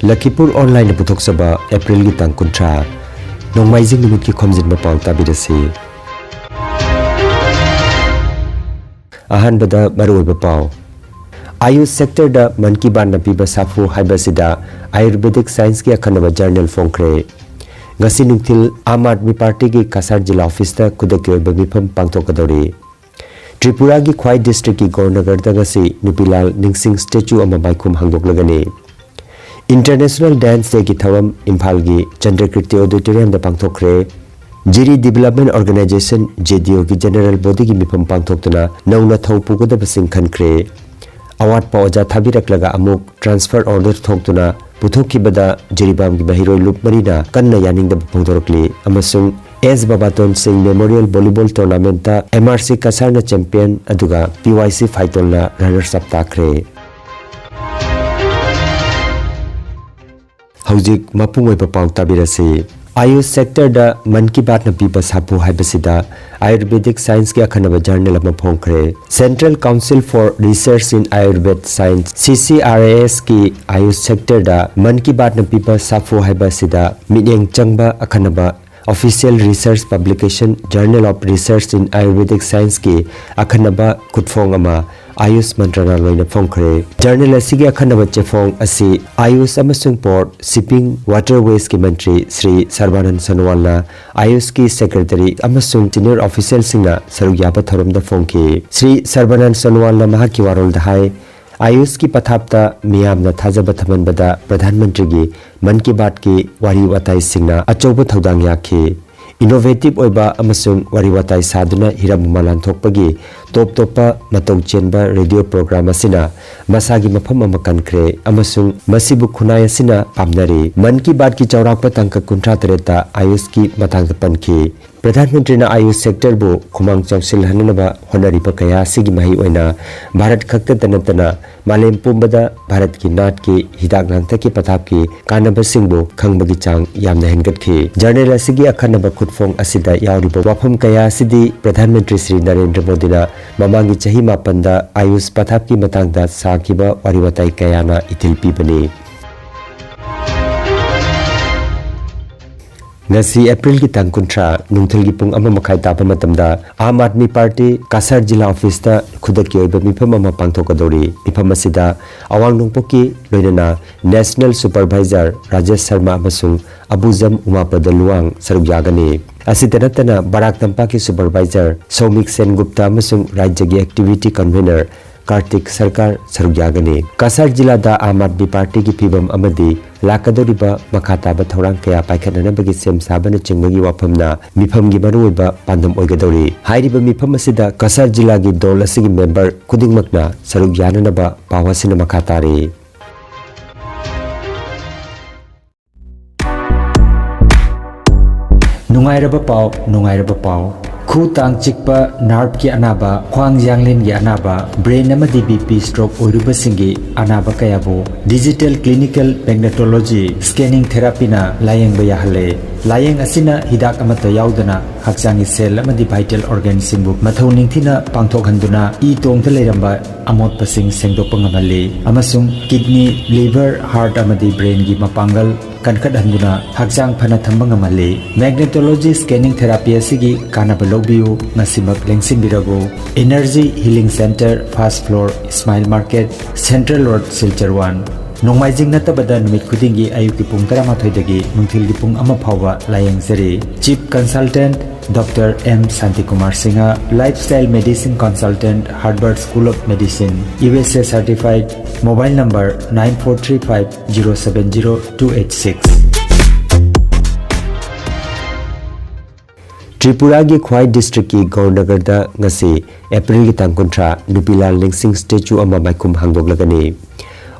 Lakhipuronline puthok-saba April gi tang kuntra nongmaijing numit ki Khomjinba Pao tabirasi. Ahanbada maruoiba pau. Ayush sector da man ki baat na piba safu haibasida Ayurvedic Science ki akhanaba journal phongkre. Ngasi nungthil Aam Aadmi Party ki Kasar Jilla Office ta kudaki oiba mifam pangthokadori. Tripura ki Khwai District ki Gornagar da ngasi Nupilal Ningsing statue ama maikhum hangdoklagani. International Dance Day ki thawam Imphal gi Chandrakirti Auditorium da pangthokre. Jiri Development Organization JDO ki General Body ki mifam pangthoktuna nauna thau pugadaba sing khankre. Award pauja thabiraklaga amuk transfer order thoktuna puthokibada Jiribam ki bahiroi loop marina kanna yaningda phongdorokli amasung S Babaton Singh Memorial Volleyball Tournament ta MRC Kasarna champion aduga PYC Phaitol na runners up takre. Haujik mapungoi papau tabirasi. Ayush sector da man ki baat na piba sapu haibasida Ayurvedic Science ki akhanaba journal ama phongkre. Central Council for Research in Ayurveda Science CCRAS ki Ayush sector da man ki baat na piba sapu haibasida minyeng changba akhanaba Official Research Publication Journal of Research in Ayurvedic Science ki akhanaba kutfong ama Ayush Mantranalayna na phongkre. Journal asigi akhanaba chefong asi Ayush amasung Port Shipping Waterways ki Mantri Sri Sarbanand Sonowal na Ayush ki Secretary amasung senior official singna sarugya patharom da phongki. Sri Sarbanand Sonowal na mahaki warol da hai Ayush ki pathapta miyam na thajaba thamanbada Pradhan Mantri gi Man ki Baat ki wari watai singna achoba thaudang yakhi. Innovative oiba amasung wari watai saduna hiram malan thokpagi top topa matau chenba radio program asina masagi mafam ama kankre amasung masibu khunai asina pamnari. Man ki Baat ki chaurakpa tangka kuntra tereta Ayush ki matangta panki. Pradhan Mantri na Ayush sector bu khumang changsil hananaba honaripa kaya sigi mahi oina Bharat khakta tanatana malem pumbada Bharat ki nat ki hidak langta ki pathap ki kanaba singbu khangbagi chang yamna hengatki. Journal asigi akhanaba khutfong asida yauriba wafam kaya asidi Pradhan Mantri Sri Narendra Modi na mamangi chahi mapanda Ayush pathap ki matangda sakiba wariwatai kaya na itil pibani. Ngasi April ki tang kuntra nungthil gi pung ama makhai tapa matamda Aam Aadmi Party Kasar Jilla Office ta khudaki oiba mifam ama pangthokadori. Mifam asida awang nungpoki loinana National Supervisor Rajesh Sharma amasung Abuzam Umapada Luang sarugyagani. Asitanatana Barak Tampak ki Supervisor Soumik Sengupta amasung Rajya gi Activity Convener Kartik Sarkar sarugyagani. Kasar Jilla da Aam Aadmi Party ki pibam amadi lakadoriba makhataba thorang kaya paikhananabagi sem sabana chingmagi wafamna mifamgi maruoiba pandam oigadori. Hairiba mifam asida Kasar Jilla gi dol asigi member kudingmakna sarug yananaba pawasina makhatari. Nungairaba pau khu tang chikpa nerve ki anaba khwang janglin gi anaba brain amadi BP stroke oiruba singi anaba kayabu digital clinical magnetology scanning therapy na layeng ba yahale. Layeng asina hidak amata yaudana hakchangi cell amadi vital organ singbu mathau ningthina pangthokhanduna I tongta leiramba amot pasing sengdokpa ngamali amasung kidney liver heart amadi brain gi mapangal kankat handuna hakchang phana thamba ngamali. Magnetology scanning therapy asigi kanaba logbiu ngasimak lengsin birago Energy Healing Center First Floor Smile Market Central Road Silchar 1 Nongmaijing natabada numit khudingi ayuki pung 13 dagi nungthilgi pung ama phawba layengzari. Chief Consultant Dr. M. Santikumar Singha, Lifestyle Medicine Consultant, Harvard School of Medicine, USA Certified, Mobile number 9435070286. Tripura ki Khwai District ki Gornagar da ngasi April ki tang kuntra Nupilal Ningsing statue ama maikhum hangdoklagani.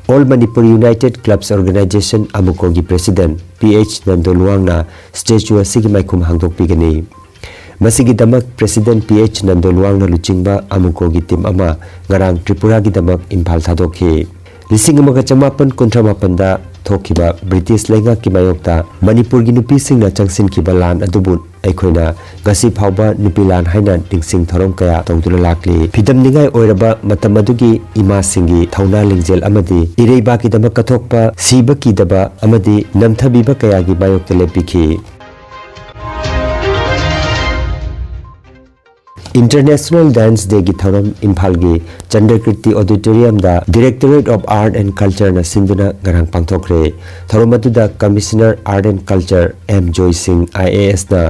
All Manipuri United Clubs Organization Amukogi President PH Nandoluang na statue asigi maikhum hangdokpigani. Masigi damak President PH Nandoluang na luchingba Amukogi team ama ngarang Tripura gi damak Imphal thadokhi. 1958 थोखिबा British लेंगा की मायोक्ता मणिपुर की नुपी सिंगना चंगसिन की बलान अदुबु अखोइना गसी फावबा नुपी लान हाइना दिंगसिंग theorem कया तौदुना लाकली फिदम निगाय ओइरबा मतम अदुगी इमा सिंगी थौना लिंगजेल अमदी इरेबा की दम कथोकपा सीबा की दबा अमदी नमथबीबा कया की मायोक्ता लेपिखी इंटरनेशनल डांस डे की थौरम इम्फाल की चंद्रकृति ऑडिटोरियम दा directorate of art and culture न सिंधुना गरंग पांथोखरे थौरम अदुदा commissioner art and culture M Joy Singh IAS ना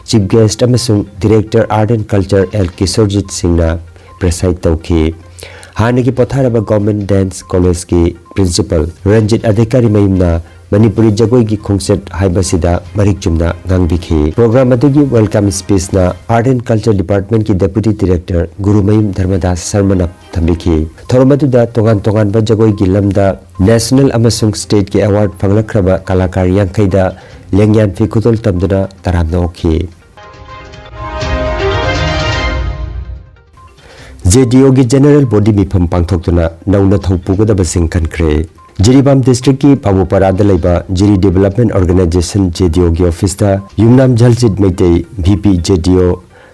चीफ गेस्ट अमसुंग director art and culture L Kishorjit Singh ना प्रेसाइड तौखी हाने की पोथारबा गवर्नमेंट डांस कॉलेज की प्रिंसिपल रंजित अधिकारी मयुमना मणिपुरी जगोई की खोंगसेट हाइबसिदा मरिक चुमना गांगबिखी प्रोग्राम अदुगी वेलकम स्पीच ना आर्ट एंड कल्चर डिपार्टमेंट की deputy director Gurumayum Dharmdas Sharma थम्बिखी theorem अदुदा तोगान तोगान बा जगोई की लमदा नेशनल अमसुंग स्टेट के अवार्ड फंगलखरबा कलाकार यांखैदा लेंग्यान फी खुतोल तमदुना तरामना ओखी JDO की जनरल बॉडी मिफम पांथोक्तुना नौना थौपुगदबसिंग खनख्रे जिरीबाम डिस्ट्रिक्ट की पाबुपरादा लेबा जिरी डेवलपमेंट ऑर्गेनाइजेशन JDO की ऑफिस ता युमनाम झलचित मेते VP JDO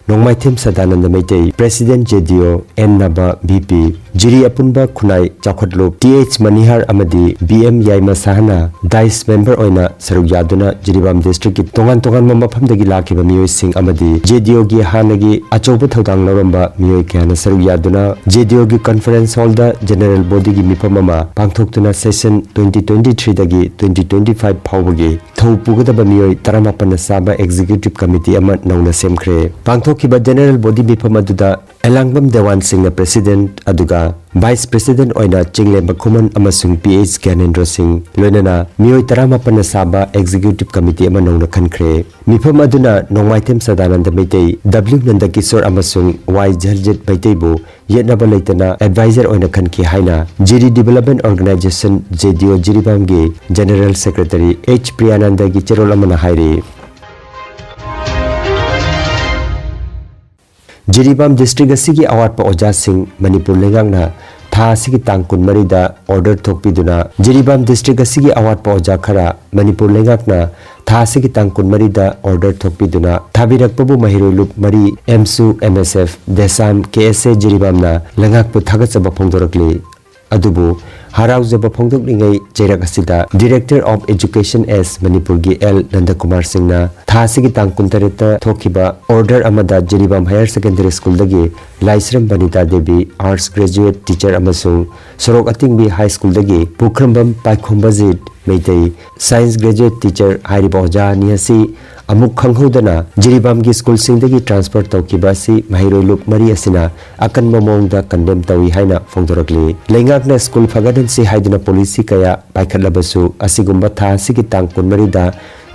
नोंगमाइथेम सदानंद मेते प्रेसिडेंट JDO N नबा VP जिरी अपुनबा खुनाई चाखोटलोप TH मनिहार अमदी BM Yaima Sahna dice member ओइना सरुक यादुना जिरीबाम डिस्ट्रिक्ट की तोंगान तोंगान मफमदगी लाखिबा मियोय सिंह अमदी JDO की हानगी अचौब थौदांग लौरंबा मियोय कयाना सरुक यादुना JDO की कॉन्फ्रेंस हॉल दा जनरल बॉडी की मिफममा पांथोक्तुना सेशन 2023 दगी 2025 फावबगी थौ पुगदबा मियोय तरामापन साबा एग्जीक्यूटिव कमिटी अमा नौना सेमख्रे पांथोखिबा जनरल बॉडी मिफम अदुदा एलांगबम देवान सिंह प्रेसिडेंट अदुगा वाइस प्रेसिडेंट ओइना चिंगलेम खुमन अमसुंग PH ज्ञानेंद्र सिंह लोइनना मियोय तरामापन साबा एग्जीक्यूटिव कमिटी अमा नौना खनख्रे मिफम अदुना नोंमाइथेम सदानंद मेते W नंद किशोर अमसुंग Y झलजित मेतेबु येनबा लेतना एडवाइजर ओइना खनखि हाइना Jiri development organisation JDO Jiribam की जनरल सेक्रेटरी H प्रियानंद की चेरोल अमना हाइरे जिरीबाम डिस्ट्रिक्ट असिगी अवार्ड पा ओजा सिंह मणिपुर लेंगांगना था असिगी तांग कुन मरीदा ऑर्डर थोकपिदुना जिरीबाम डिस्ट्रिक्ट असिगी अवार्ड पा ओजा खरा मणिपुर लेंगांगना था असिगी तांग कुन मरीदा ऑर्डर थोकपिदुना थाबिरकपबु महिरोलुप मरी MSU MSF देसाम KSA जिरीबामना लेंगाकपु थागचबा फोंदोरकली अदुबु हराउजब फोंदोकलिंगै चेरक असिदा director of education S Manipur की L नंदकुमार सिंहना थासिगी तांग कुंतरेता थोखिबा ऑर्डर अमदा जिरीबाम हायर सेकेंडरी स्कूल दगी Laishram Banita Devi arts graduate teacher अमसुंग सोरोक अतिंगबी हाई स्कूल दगी पुखरमबम पाइखोंबजित मेतई साइंस ग्रेजुएट टीचर हाइरिबा ओजा नियसी अमुक खंगहोदना जिरीबाम की स्कूल सिंगदगी ट्रांसफर तौकिबासी महिरोलुप मरी असिना अकन ममोंगदा कंडेम तौई हाइना फोंदोरकली लेंगाकना स्कूल फगदन से हाइदना पॉलिसी कया पाइखलबसु असिगुंबा था असिगी तांग कुनमरीदा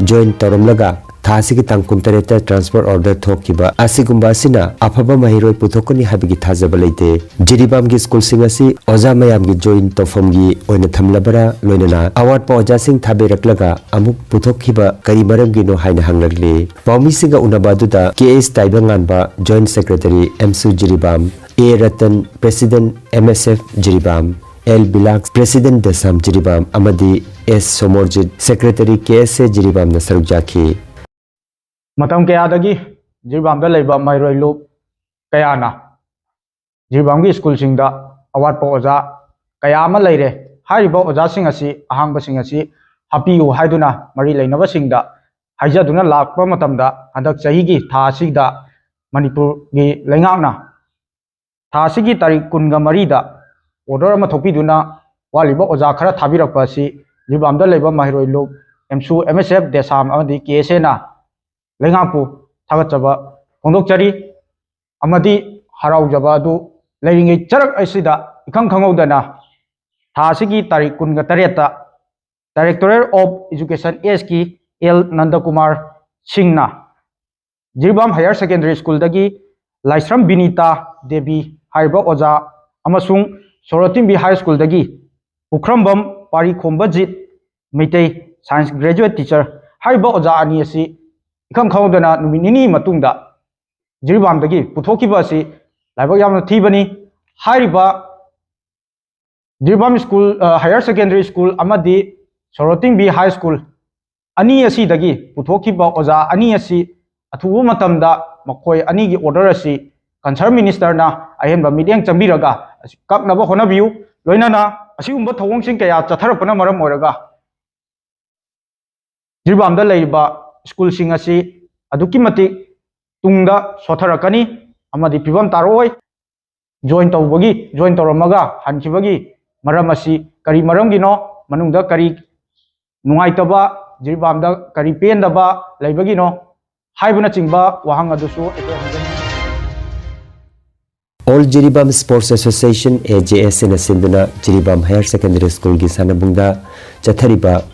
जॉइन तौरमलगा था असिगी तांग कुनतरेता ट्रांसफर ऑर्डर थोकिबा असिगुंबा असिना अफबा महिरोय पुथोकनी हाबिगी थाजबा लेते जिरीबाम की स्कूल सिंग असि ओजा मयाम की जॉइन तौफमगी ओइना थमलबरा लोइनना अवार्ड पा ओजा सिंग थाबेरकलगा अमुक पुथोखिबा करी मरमगिनो हाइना हंगलगले पाउमी सिंगा उनबादुदा KS Taibanganba joint secretary MSU Jiribam A Ratan president MSF Jiribam L बिलाक्स प्रेसिडेंट दसाम जिरीबाम अमदी S Somorjit secretary KSA Jiribam न सरुक जाखी मतम कयादगी जिरीबाम दा लेबा माइरोइलु कयाना जिरीबाम की स्कूल सिंग दा अवार्ड पा ओजा कया अमा लेरे हाइबा ओजा सिंग असि अहांग सिंग असि हापियु हाइदुना मरी लेनबा सिंग दा हाइजादुना लाकपा मतम दा हदक चही की था सिग दा मणिपुर की लेंगांगना था सिगी तारीख कुनगा मरी दा ऑर्डर अमा थोपिदुना वालिबा ओजा खरा थाबिरकपा असि जिरीबाम दा लेबा माइरोइलु MSU MSF देसाम अमदी KSA ना लेंगापु थागचबा फोंदोकचरी अमदी हराउजबा अदु लेरिंगै चरक असिदा इखंग खंगौदना थासिगी तारीख कुनगा तरेता डायरेक्टरेट ऑफ एजुकेशन एस की L नंदकुमार सिंहना जिरीबाम हायर सेकेंडरी स्कूल दगी लाइसरम बिनीता देवी हाइबा ओजा अमसुंग सोरोतिंबी हाई स्कूल दगी पुखरमबम पारी खोंबजित मेतई साइंस ग्रेजुएट टीचर हाइबा ओजा अनी असि इखम खौदना नुमिनिनी मतुंगदा जिरीबाम दगी पुथोकिबा असि लाइबक यामना थीबनी हाइरिबा Jiribam School Higher Secondary School amadi Soroting B High School ani asi dagi puthokiba oja ani asi athubu matamda makoi ani gi order asi concern minister na ahenba midiang chambiraga kapnaba honabiu loinana asiumba thawongsing kaya chatharapana maram oraga Jiribam da leiba school sing asi aduki mati tungda sotharakani amadi pibam taroi join tawramaga hankhibagi maram asi kari maram gino manungda kari nungaitaba Jiribam da kari pendaba leibagi no haibuna chingba wahang adusu All Jiribam Sports Association AJS in Sinduna Jiribam Higher Secondary School gi sanabungda chathariba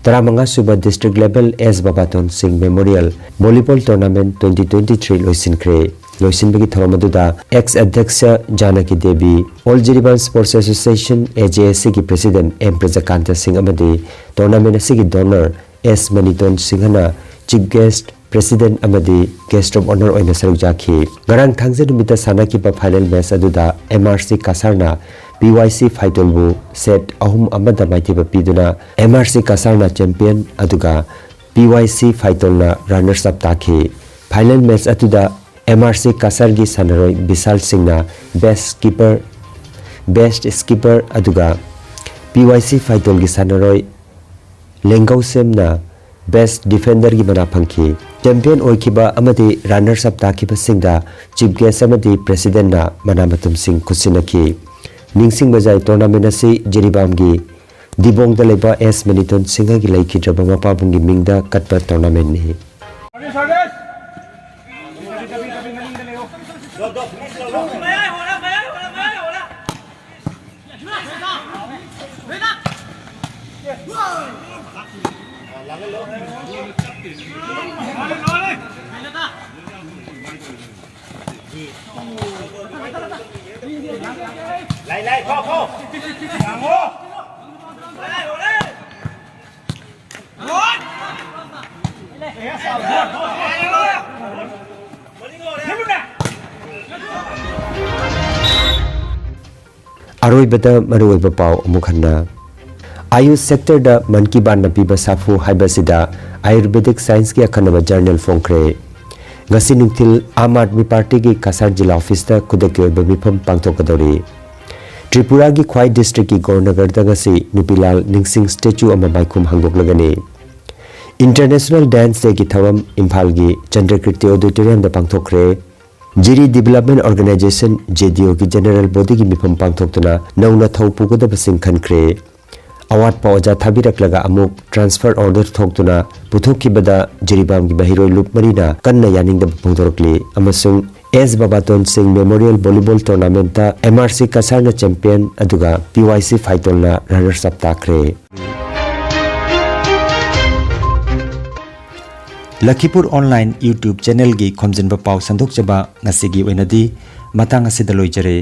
Taramanga Suba District Level S Babaton Singh Memorial Volleyball Tournament 2023 loisinkre loisinbagi thawamaduda ex Adhyaksha Janaki Devi All Jiribam Sports Association AJS ki President M Prajakanta Singh amadi tournament asigi donor S Maniton Singhana Chief Guest President amadi Guest of Honor oina saruk jakhi garang thangje numita sanakiba final match aduda MRC Kasarna PYC Faitolbu set ahum amada maitiba piduna MRC Kasarna champion aduga PYC Faitolna runners up takhi final match aduda MRC Kasargi Sanaroi Bisal Singhna best skipper aduga PYC Faitolgi Sanaroi Lengau Semna best defender gi mana phangki champion oikiba amadi runners up takiba singda chief guest amadi president na manamatum sing kusinaki ningsing bazai tournament asi Jiribam gi dibong da leba S Maniton Singha gi laiki draba mapabung gi mingda katpa tournament ni Aroi bada maroi bapau amukhanna Ayush sector da man ki baat na piba safu haibasida Ayurvedic science ki akhanaba journal phongkre ngasi nungthil Aam Aadmi Party ki Kasar jila office da kudaki oiba mifam pangthokadori Tripura ki Khwai district ki Gornagar da ngasi Nupilal Ningsing statue ama maikhum hangdoklagani International Dance Day ki thawam Imphal gi Chandrakirti Auditorium da pangthokre Jiri Development Organization JDO ki general body ki mifam pangthoktuna nauna thaupu ko da basing khankre award pauja thabiraklaga amuk transfer order thoktuna puthokki bada Jiribam gi bahiroi loop marina kanna yaning da pungdorkli amasung S Babaton Singh Memorial Volleyball Tournament ta MRC Kasarna champion aduga PYC Faitolna runners up takre Lakhipuronline YouTube channel gi Khomjinba Pao sandok chaba ngasigi oinadi matang asidaloi jare